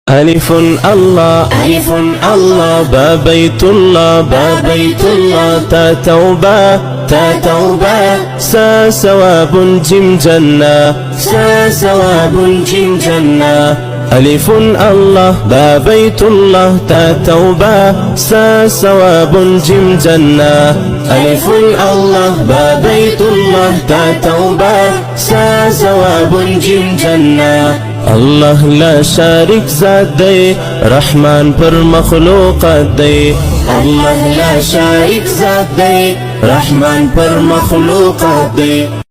ألف الله ألف الله با بيت الله با بيت الله تا توبة سا ثواب جيم جنة سا ثواب جيم جنة ألف الله با بيت الله تا توبة سا ثواب جيم جنة ألف الله با بيت الله تا توبة سا ثواب جيم جنة الله لا شارك ذات دی رحمان پر مخلوقات دی الله لا شارك ذات دی رحمان پر مخلوقات دی